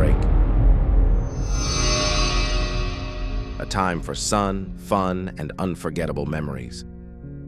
Break. A time for sun, fun, and unforgettable memories.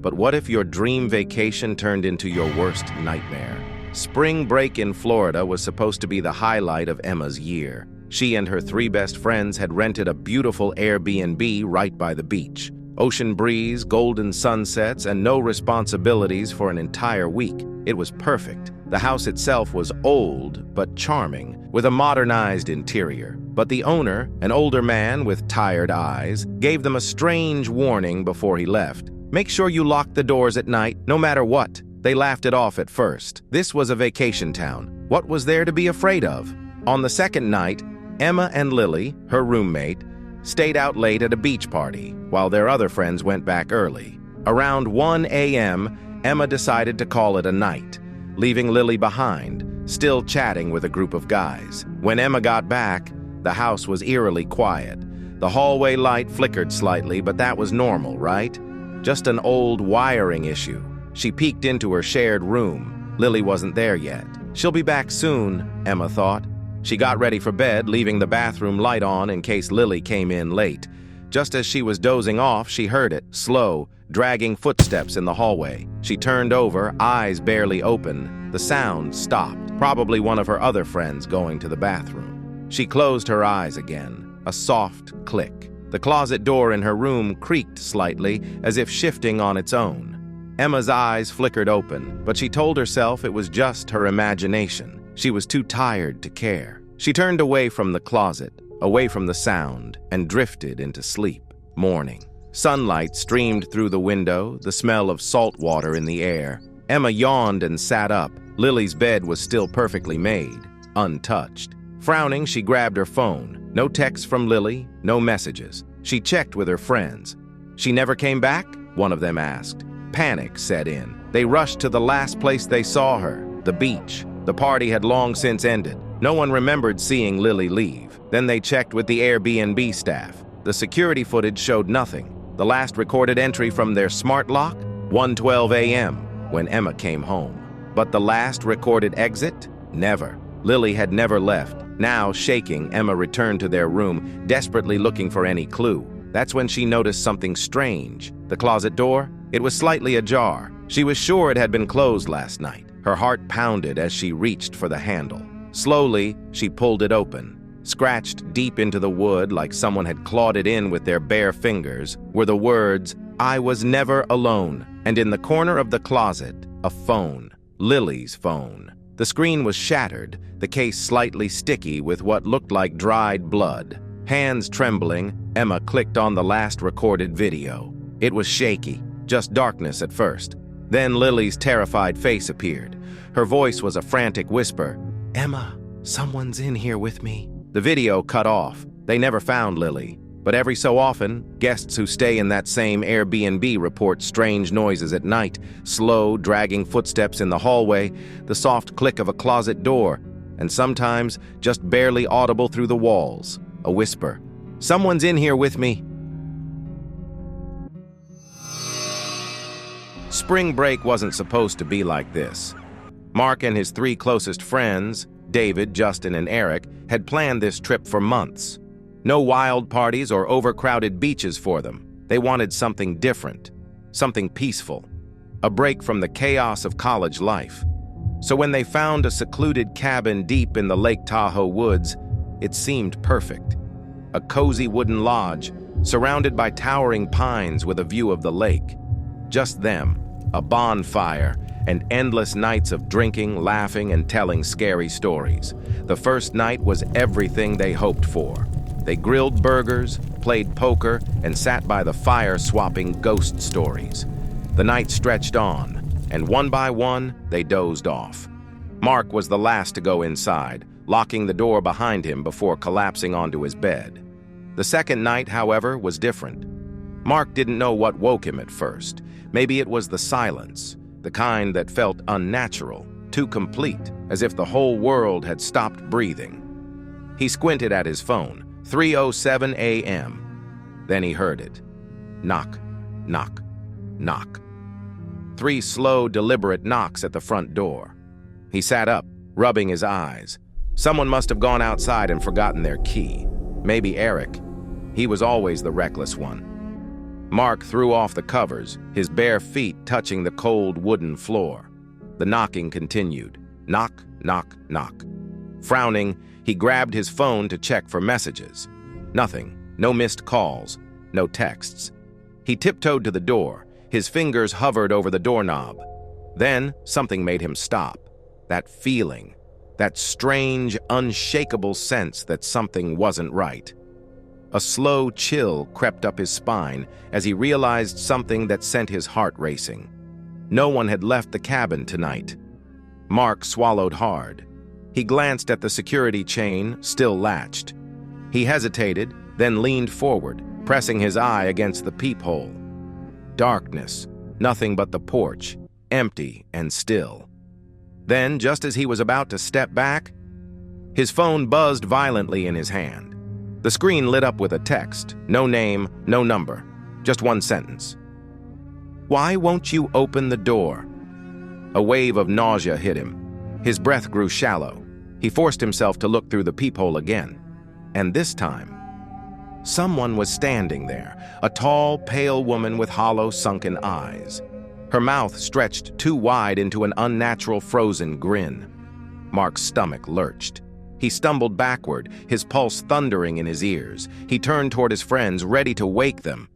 But what if your dream vacation turned into your worst nightmare? Spring break in Florida was supposed to be the highlight of Emma's year. She and her 3 best friends had rented a beautiful Airbnb right by the beach. Ocean breeze, golden sunsets, and no responsibilities for an entire week. It was perfect. The house itself was old but charming, with a modernized interior. But the owner, an older man with tired eyes, gave them a strange warning before he left. "Make sure you lock the doors at night, no matter what." They laughed it off at first. This was a vacation town. What was there to be afraid of? On the second night, Emma and Lily, her roommate, stayed out late at a beach party, while their other friends went back early. Around 1 a.m., Emma decided to call it a night, leaving Lily behind, still chatting with a group of guys. When Emma got back, the house was eerily quiet. The hallway light flickered slightly, but that was normal, right? Just an old wiring issue. She peeked into her shared room. Lily wasn't there yet. She'll be back soon, Emma thought. She got ready for bed, leaving the bathroom light on in case Lily came in late. Just as she was dozing off, she heard it, slow, dragging footsteps in the hallway. She turned over, eyes barely open. The sound stopped, probably one of her other friends going to the bathroom. She closed her eyes again, a soft click. The closet door in her room creaked slightly, as if shifting on its own. Emma's eyes flickered open, but she told herself it was just her imagination. She was too tired to care. She turned away from the closet, away from the sound, and drifted into sleep. Morning. Sunlight streamed through the window, the smell of salt water in the air. Emma yawned and sat up. Lily's bed was still perfectly made, untouched. Frowning, she grabbed her phone. No texts from Lily, no messages. She checked with her friends. "She never came back?" one of them asked. Panic set in. They rushed to the last place they saw her, the beach. The party had long since ended. No one remembered seeing Lily leave. Then they checked with the Airbnb staff. The security footage showed nothing. The last recorded entry from their smart lock? 1:12 a.m. when Emma came home. But the last recorded exit? Never. Lily had never left. Now, shaking, Emma returned to their room, desperately looking for any clue. That's when she noticed something strange. The closet door? It was slightly ajar. She was sure it had been closed last night. Her heart pounded as she reached for the handle. Slowly, she pulled it open. Scratched deep into the wood like someone had clawed it in with their bare fingers were the words, "I was never alone." And in the corner of the closet, a phone. Lily's phone. The screen was shattered, the case slightly sticky with what looked like dried blood. Hands trembling, Emma clicked on the last recorded video. It was shaky, just darkness at first. Then Lily's terrified face appeared. Her voice was a frantic whisper. "Emma, someone's in here with me." The video cut off. They never found Lily. But every so often, guests who stay in that same Airbnb report strange noises at night, slow, dragging footsteps in the hallway, the soft click of a closet door, and sometimes just barely audible through the walls, a whisper. "Someone's in here with me." Spring break wasn't supposed to be like this. Mark and his 3 closest friends, David, Justin, and Eric, had planned this trip for months. No wild parties or overcrowded beaches for them. They wanted something different, something peaceful, a break from the chaos of college life. So when they found a secluded cabin deep in the Lake Tahoe woods, it seemed perfect. A cozy wooden lodge, surrounded by towering pines with a view of the lake. Just them, a bonfire, and endless nights of drinking, laughing, and telling scary stories. The first night was everything they hoped for. They grilled burgers, played poker, and sat by the fire swapping ghost stories. The night stretched on, and one by one, they dozed off. Mark was the last to go inside, locking the door behind him before collapsing onto his bed. The second night, however, was different. Mark didn't know what woke him at first. Maybe it was the silence, the kind that felt unnatural, too complete, as if the whole world had stopped breathing. He squinted at his phone. 3:07 a.m. Then he heard it. Knock, knock, knock. 3 slow, deliberate knocks at the front door. He sat up, rubbing his eyes. Someone must have gone outside and forgotten their key. Maybe Eric. He was always the reckless one. Mark threw off the covers, his bare feet touching the cold wooden floor. The knocking continued. Knock, knock, knock. Frowning, he grabbed his phone to check for messages. Nothing. No missed calls. No texts. He tiptoed to the door. His fingers hovered over the doorknob. Then something made him stop. That feeling. That strange, unshakable sense that something wasn't right. A slow chill crept up his spine as he realized something that sent his heart racing. No one had left the cabin tonight. Mark swallowed hard. He glanced at the security chain, still latched. He hesitated, then leaned forward, pressing his eye against the peephole. Darkness, nothing but the porch, empty and still. Then, just as he was about to step back, his phone buzzed violently in his hand. The screen lit up with a text, no name, no number, just one sentence. "Why won't you open the door?" A wave of nausea hit him. His breath grew shallow. He forced himself to look through the peephole again. And this time, someone was standing there, a tall, pale woman with hollow, sunken eyes. Her mouth stretched too wide into an unnatural frozen grin. Mark's stomach lurched. He stumbled backward, his pulse thundering in his ears. He turned toward his friends, ready to wake them.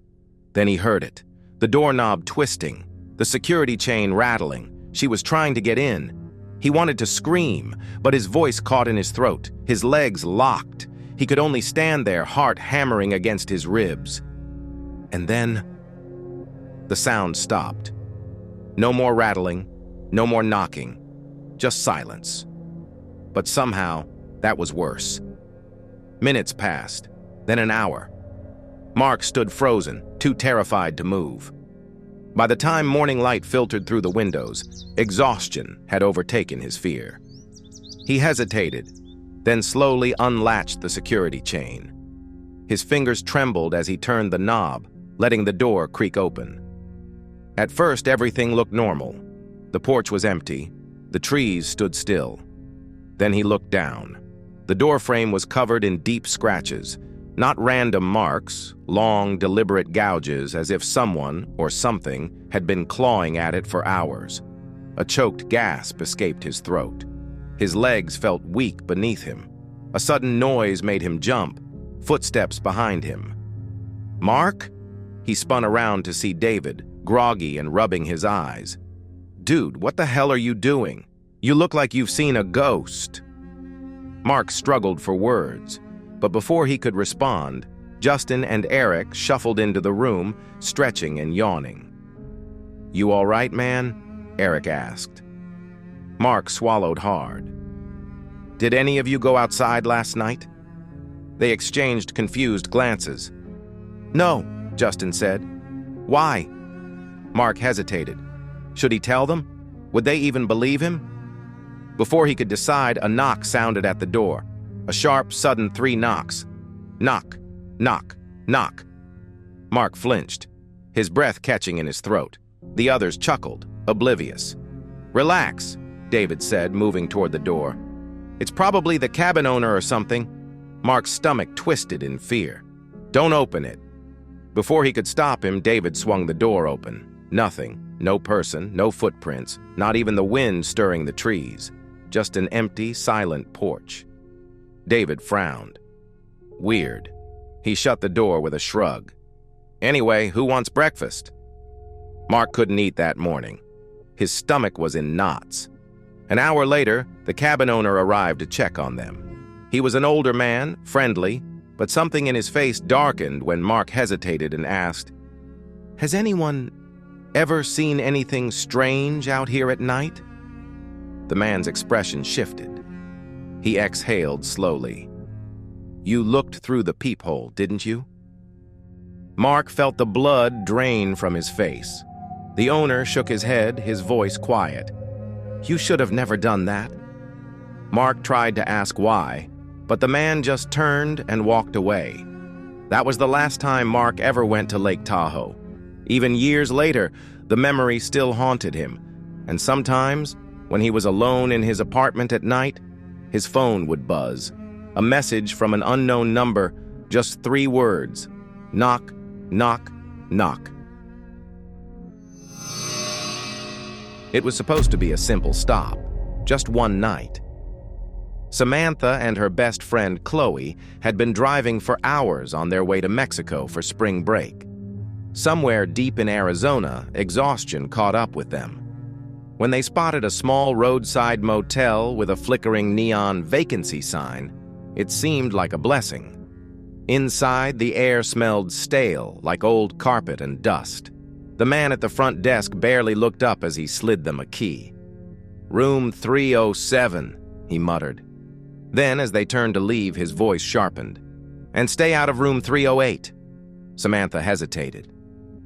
Then he heard it. The doorknob twisting, the security chain rattling. She was trying to get in. He wanted to scream, but his voice caught in his throat, his legs locked. He could only stand there, heart hammering against his ribs. And then the sound stopped. No more rattling, no more knocking, just silence. But somehow, that was worse. Minutes passed, then an hour. Mark stood frozen, too terrified to move. By the time morning light filtered through the windows, exhaustion had overtaken his fear. He hesitated, then slowly unlatched the security chain. His fingers trembled as he turned the knob, letting the door creak open. At first, everything looked normal. The porch was empty. The trees stood still. Then he looked down. The doorframe was covered in deep scratches, not random marks, long, deliberate gouges as if someone or something had been clawing at it for hours. A choked gasp escaped his throat. His legs felt weak beneath him. A sudden noise made him jump, footsteps behind him. "Mark?" He spun around to see David, groggy and rubbing his eyes. "Dude, what the hell are you doing? You look like you've seen a ghost." Mark struggled for words, but before he could respond, Justin and Eric shuffled into the room, stretching and yawning. "You all right, man?" Eric asked. Mark swallowed hard. "Did any of you go outside last night?" They exchanged confused glances. "No," Justin said. "Why?" Mark hesitated. Should he tell them? Would they even believe him? Before he could decide, a knock sounded at the door. A sharp, sudden 3 knocks. Knock, knock, knock. Mark flinched, his breath catching in his throat. The others chuckled, oblivious. "Relax," David said, moving toward the door. "It's probably the cabin owner or something." Mark's stomach twisted in fear. "Don't open it." Before he could stop him, David swung the door open. Nothing, no person, no footprints, not even the wind stirring the trees. Just an empty, silent porch. David frowned. Weird. He shut the door with a shrug. "Anyway, who wants breakfast?" Mark couldn't eat that morning. His stomach was in knots. An hour later, the cabin owner arrived to check on them. He was an older man, friendly, but something in his face darkened when Mark hesitated and asked, "Has anyone ever seen anything strange out here at night?" The man's expression shifted. He exhaled slowly. "You looked through the peephole, didn't you?" Mark felt the blood drain from his face. The owner shook his head, his voice quiet. "You should have never done that." Mark tried to ask why, but the man just turned and walked away. That was the last time Mark ever went to Lake Tahoe. Even years later, the memory still haunted him, and sometimes, when he was alone in his apartment at night, his phone would buzz. A message from an unknown number, just 3 words. Knock, knock, knock. It was supposed to be a simple stop, just one night. Samantha and her best friend Chloe had been driving for hours on their way to Mexico for spring break. Somewhere deep in Arizona, exhaustion caught up with them. When they spotted a small roadside motel with a flickering neon vacancy sign, it seemed like a blessing. Inside, the air smelled stale, like old carpet and dust. The man at the front desk barely looked up as he slid them a key. "Room 307, he muttered. Then, as they turned to leave, his voice sharpened. "And stay out of room 308. Samantha hesitated.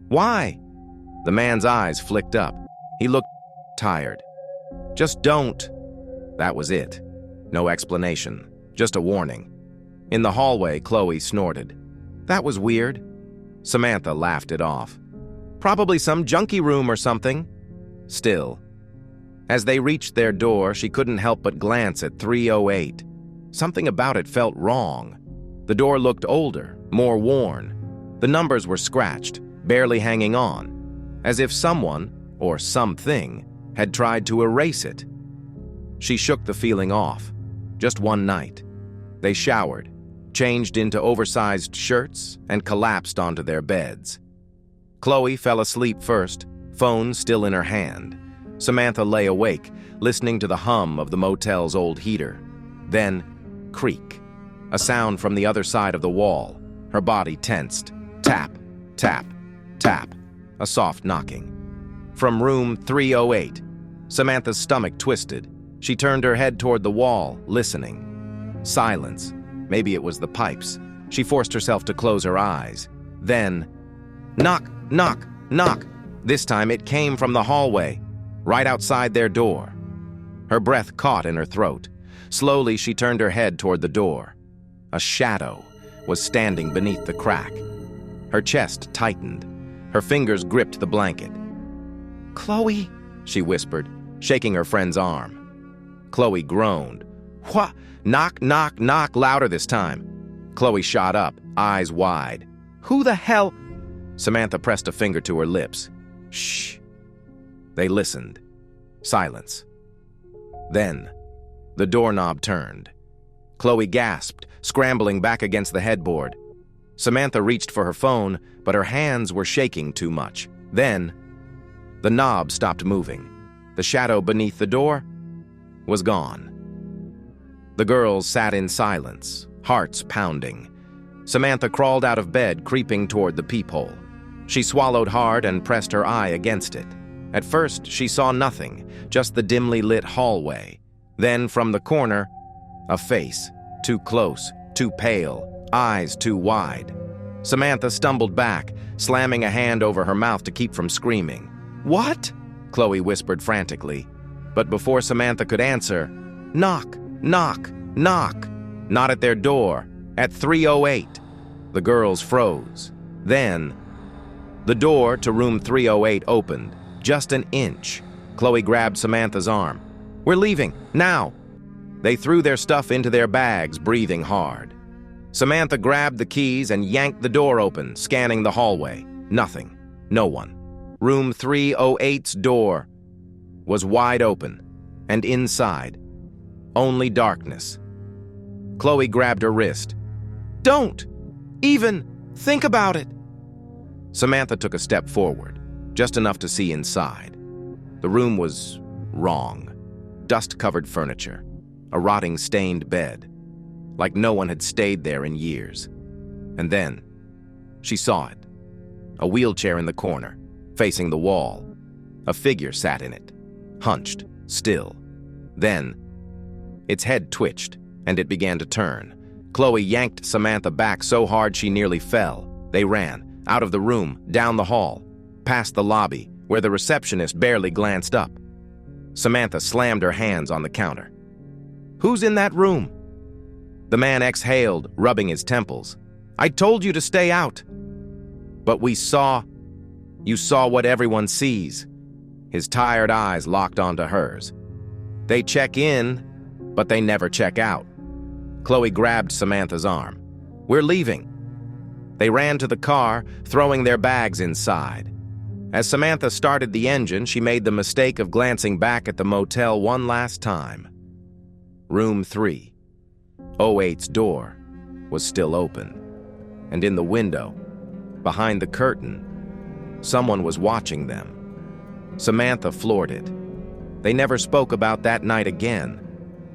"Why?" The man's eyes flicked up. He looked tired. "Just don't." That was it. No explanation, just a warning. In the hallway, Chloe snorted. "That was weird." Samantha laughed it off. "Probably some junkie room or something." Still. As they reached their door, she couldn't help but glance at 308. Something about it felt wrong. The door looked older, more worn. The numbers were scratched, barely hanging on, as if someone, or something, had tried to erase it. She shook the feeling off. Just one night. They showered, changed into oversized shirts, and collapsed onto their beds. Chloe fell asleep first, phone still in her hand. Samantha lay awake, listening to the hum of the motel's old heater. Then, creak. A sound from the other side of the wall. Her body tensed. Tap, tap, tap. A soft knocking. From room 308. Samantha's stomach twisted. She turned her head toward the wall, listening. Silence. Maybe it was the pipes. She forced herself to close her eyes. Then, knock, knock, knock. This time it came from the hallway, right outside their door. Her breath caught in her throat. Slowly, she turned her head toward the door. A shadow was standing beneath the crack. Her chest tightened. Her fingers gripped the blanket. "Chloe," she whispered, shaking her friend's arm. Chloe groaned. "What? Knock, knock, knock," louder this time. Chloe shot up, eyes wide. "Who the hell?" Samantha pressed a finger to her lips. "Shh." They listened. Silence. Then, the doorknob turned. Chloe gasped, scrambling back against the headboard. Samantha reached for her phone, but her hands were shaking too much. Then, the knob stopped moving. The shadow beneath the door was gone. The girls sat in silence, hearts pounding. Samantha crawled out of bed, creeping toward the peephole. She swallowed hard and pressed her eye against it. At first, she saw nothing, just the dimly lit hallway. Then, from the corner, a face, too close, too pale, eyes too wide. Samantha stumbled back, slamming a hand over her mouth to keep from screaming. "What?" Chloe whispered frantically. But before Samantha could answer, knock, knock, knock. Not at their door, at 308. The girls froze. Then, the door to room 308 opened, just an inch. Chloe grabbed Samantha's arm. "We're leaving, now!" They threw their stuff into their bags, breathing hard. Samantha grabbed the keys and yanked the door open, scanning the hallway. Nothing. No one. Room 308's door was wide open, and inside, only darkness. Chloe grabbed her wrist. "Don't even think about it!" Samantha took a step forward, just enough to see inside. The room was wrong. Dust-covered furniture, a rotting stained bed, like no one had stayed there in years. And then, she saw it. A wheelchair in the corner, facing the wall. A figure sat in it, hunched, still. Then, its head twitched, and it began to turn. Chloe yanked Samantha back so hard she nearly fell. They ran, out of the room, down the hall, past the lobby, where the receptionist barely glanced up. Samantha slammed her hands on the counter. "Who's in that room?" The man exhaled, rubbing his temples. "I told you to stay out." "But we saw..." "You saw what everyone sees." His tired eyes locked onto hers. "They check in, But they never check out. Chloe grabbed Samantha's arm. "We're leaving." They ran to the car, throwing their bags inside. As Samantha started the engine, she made the mistake of glancing back at the motel one last time. Room 3. 08's door was still open, and in the window, behind the curtain, someone was watching them. Samantha floored it. They never spoke about that night again,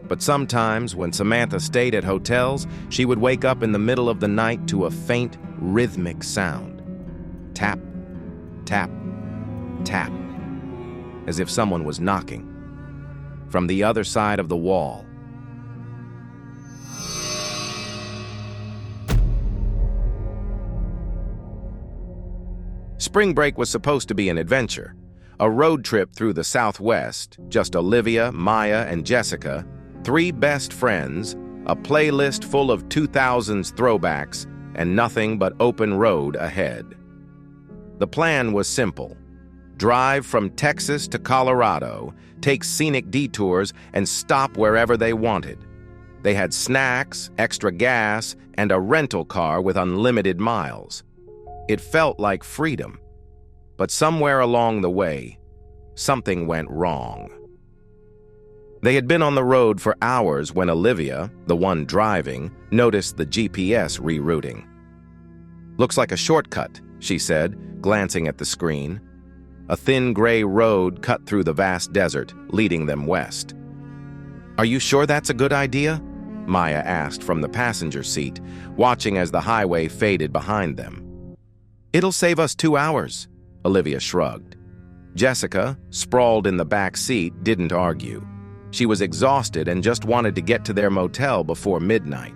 but sometimes when Samantha stayed at hotels, she would wake up in the middle of the night to a faint, rhythmic sound. Tap, tap, tap, as if someone was knocking from the other side of the wall. Spring break was supposed to be an adventure, a road trip through the Southwest, just Olivia, Maya, and Jessica, 3 best friends, a playlist full of 2000s throwbacks, and nothing but open road ahead. The plan was simple. Drive from Texas to Colorado, take scenic detours, and stop wherever they wanted. They had snacks, extra gas, and a rental car with unlimited miles. It felt like freedom. But somewhere along the way, something went wrong. They had been on the road for hours when Olivia, the one driving, noticed the GPS rerouting. "Looks like a shortcut," she said, glancing at the screen. A thin gray road cut through the vast desert, leading them west. "Are you sure that's a good idea?" Maya asked from the passenger seat, watching as the highway faded behind them. "It'll save us 2 hours," Olivia shrugged. Jessica, sprawled in the back seat, didn't argue. She was exhausted and just wanted to get to their motel before midnight.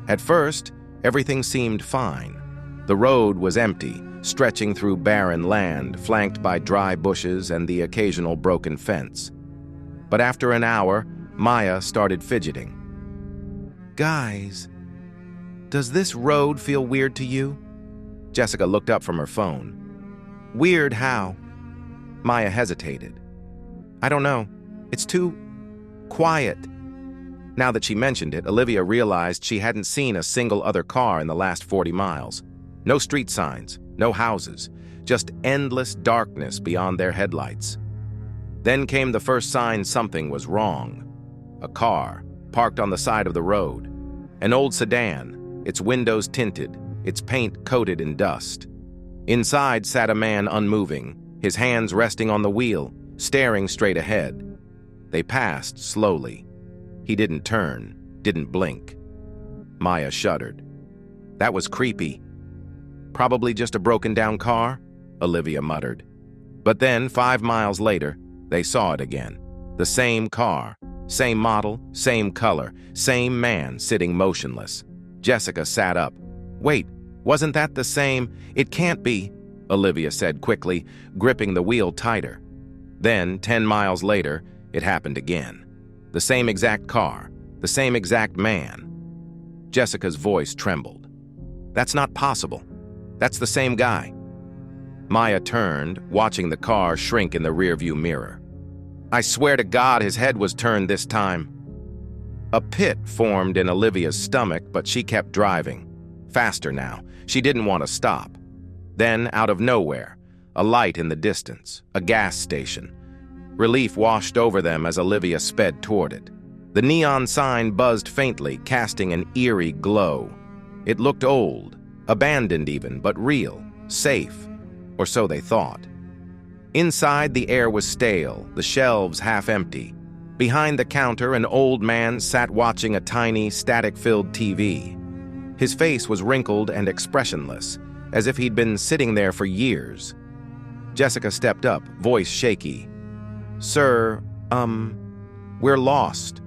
At first, everything seemed fine. The road was empty, stretching through barren land, flanked by dry bushes and the occasional broken fence. But after an hour, Maya started fidgeting. "Guys, does this road feel weird to you?" Jessica looked up from her phone. "Weird how?" Maya hesitated. "I don't know. It's too quiet." Now that she mentioned it, Olivia realized she hadn't seen a single other car in the last 40 miles. No street signs, no houses, just endless darkness beyond their headlights. Then came the first sign something was wrong. A car, parked on the side of the road. An old sedan, its windows tinted, its paint coated in dust. Inside sat a man unmoving, his hands resting on the wheel, staring straight ahead. They passed slowly. He didn't turn, didn't blink. Maya shuddered. That was creepy. "Probably just a broken-down car," Olivia muttered. But then, 5 miles later, they saw it again. The same car, same model, same color, same man sitting motionless. Jessica sat up. "Wait, wasn't that the same?" "It can't be," Olivia said quickly, gripping the wheel tighter. Then, 10 miles later, it happened again. The same exact car, the same exact man. Jessica's voice trembled. "That's not possible. That's the same guy." Maya turned, watching the car shrink in the rearview mirror. "I swear to God his head was turned this time." A pit formed in Olivia's stomach, but she kept driving. Faster now. She didn't want to stop. Then, out of nowhere, a light in the distance, a gas station. Relief washed over them as Olivia sped toward it. The neon sign buzzed faintly, casting an eerie glow. It looked old, abandoned even, but real, safe, or so they thought. Inside, the air was stale, the shelves half empty. Behind the counter, an old man sat watching a tiny, static-filled TV. His face was wrinkled and expressionless, as if he'd been sitting there for years. Jessica stepped up, voice shaky. "Sir, we're lost.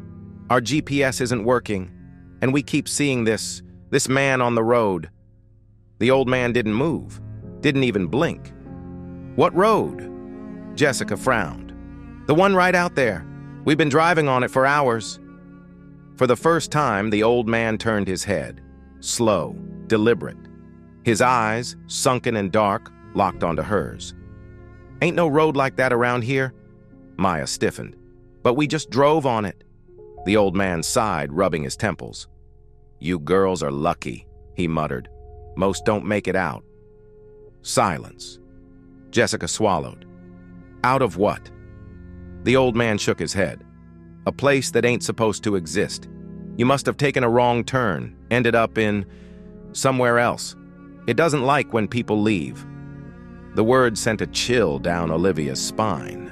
Our GPS isn't working, and we keep seeing this man on the road." The old man didn't move, didn't even blink. "What road?" Jessica frowned. "The one right out there. We've been driving on it for hours." For the first time, the old man turned his head, slow, deliberate. His eyes, sunken and dark, locked onto hers. "Ain't no road like that around here." Maya stiffened. "But we just drove on it." The old man sighed, rubbing his temples. "You girls are lucky," he muttered. "Most don't make it out." Silence. Jessica swallowed. "Out of what?" The old man shook his head. "A place that ain't supposed to exist. You must have taken a wrong turn, ended up in somewhere else. It doesn't like when people leave." The word sent a chill down Olivia's spine.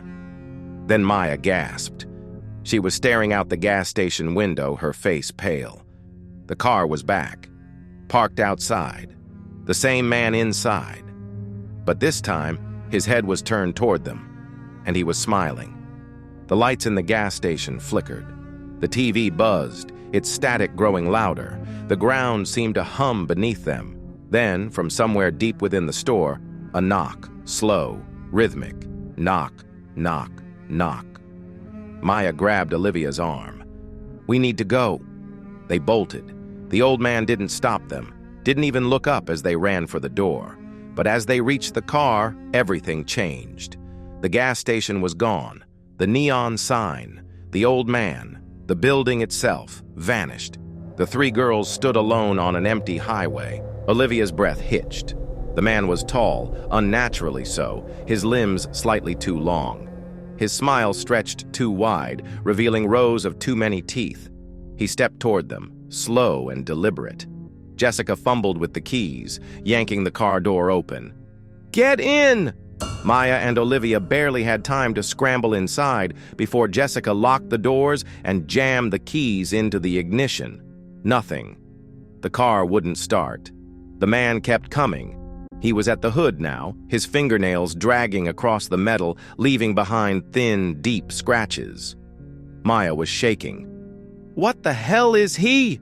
Then Maya gasped. She was staring out the gas station window, her face pale. The car was back, parked outside, the same man inside. But this time, his head was turned toward them, and he was smiling. The lights in the gas station flickered. The TV buzzed, its static growing louder. The ground seemed to hum beneath them. Then, from somewhere deep within the store, a knock, slow, rhythmic. Knock, knock, knock. Maya grabbed Olivia's arm. "We need to go." They bolted. The old man didn't stop them, didn't even look up as they ran for the door. But as they reached the car, everything changed. The gas station was gone. The neon sign, the old man, the building itself vanished. The three girls stood alone on an empty highway. Olivia's breath hitched. The man was tall, unnaturally so, his limbs slightly too long. His smile stretched too wide, revealing rows of too many teeth. He stepped toward them, slow and deliberate. Jessica fumbled with the keys, yanking the car door open. "Get in!" Maya and Olivia barely had time to scramble inside before Jessica locked the doors and jammed the keys into the ignition. Nothing. The car wouldn't start. The man kept coming. He was at the hood now, his fingernails dragging across the metal, leaving behind thin, deep scratches. Maya was shaking. "What the hell is he?"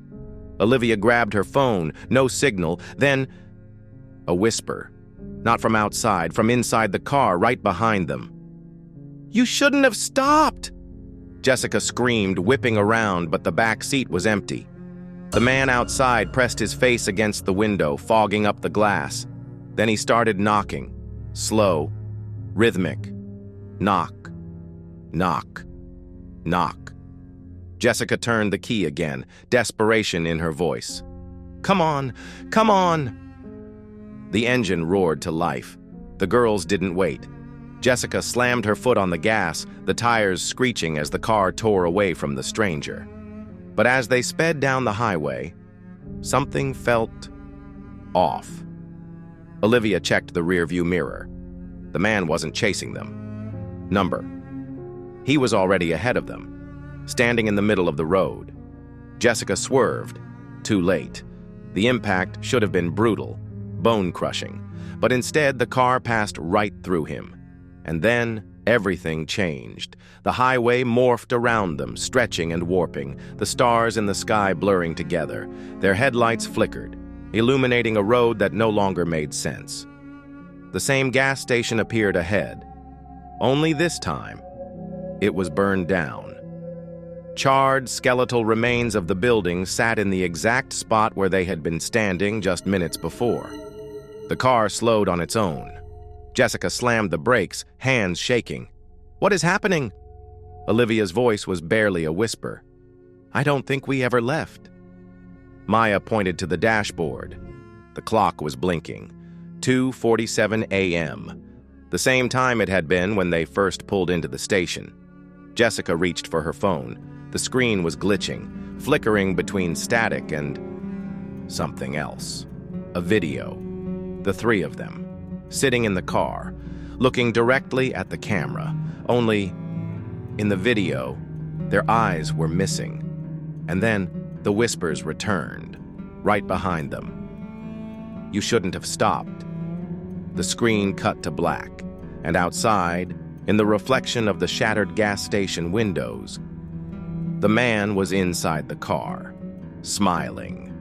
Olivia grabbed her phone, no signal, then a whisper. Not from outside, from inside the car, right behind them. "You shouldn't have stopped!" Jessica screamed, whipping around, but the back seat was empty. The man outside pressed his face against the window, fogging up the glass. Then he started knocking. Slow, rhythmic. Knock, knock, knock. Jessica turned the key again, desperation in her voice. "Come on, come on!" The engine roared to life. The girls didn't wait. Jessica slammed her foot on the gas, the tires screeching as the car tore away from the stranger. But as they sped down the highway, something felt off. Olivia checked the rearview mirror. The man wasn't chasing them. He was already ahead of them, standing in the middle of the road. Jessica swerved. Too late. The impact should have been brutal, bone-crushing, but instead the car passed right through him. And then everything changed. The highway morphed around them, stretching and warping, the stars in the sky blurring together. Their headlights flickered, illuminating a road that no longer made sense. The same gas station appeared ahead. Only this time, it was burned down. Charred, skeletal remains of the building sat in the exact spot where they had been standing just minutes before. The car slowed on its own. Jessica slammed the brakes, hands shaking. "What is happening?" Olivia's voice was barely a whisper. "I don't think we ever left." Maya pointed to the dashboard. The clock was blinking. 2:47 a.m. The same time it had been when they first pulled into the station. Jessica reached for her phone. The screen was glitching, flickering between static and something else. A video. The three of them, sitting in the car, looking directly at the camera. Only, in the video, their eyes were missing. And then the whispers returned, right behind them. "You shouldn't have stopped." The screen cut to black, and outside, in the reflection of the shattered gas station windows, the man was inside the car, smiling.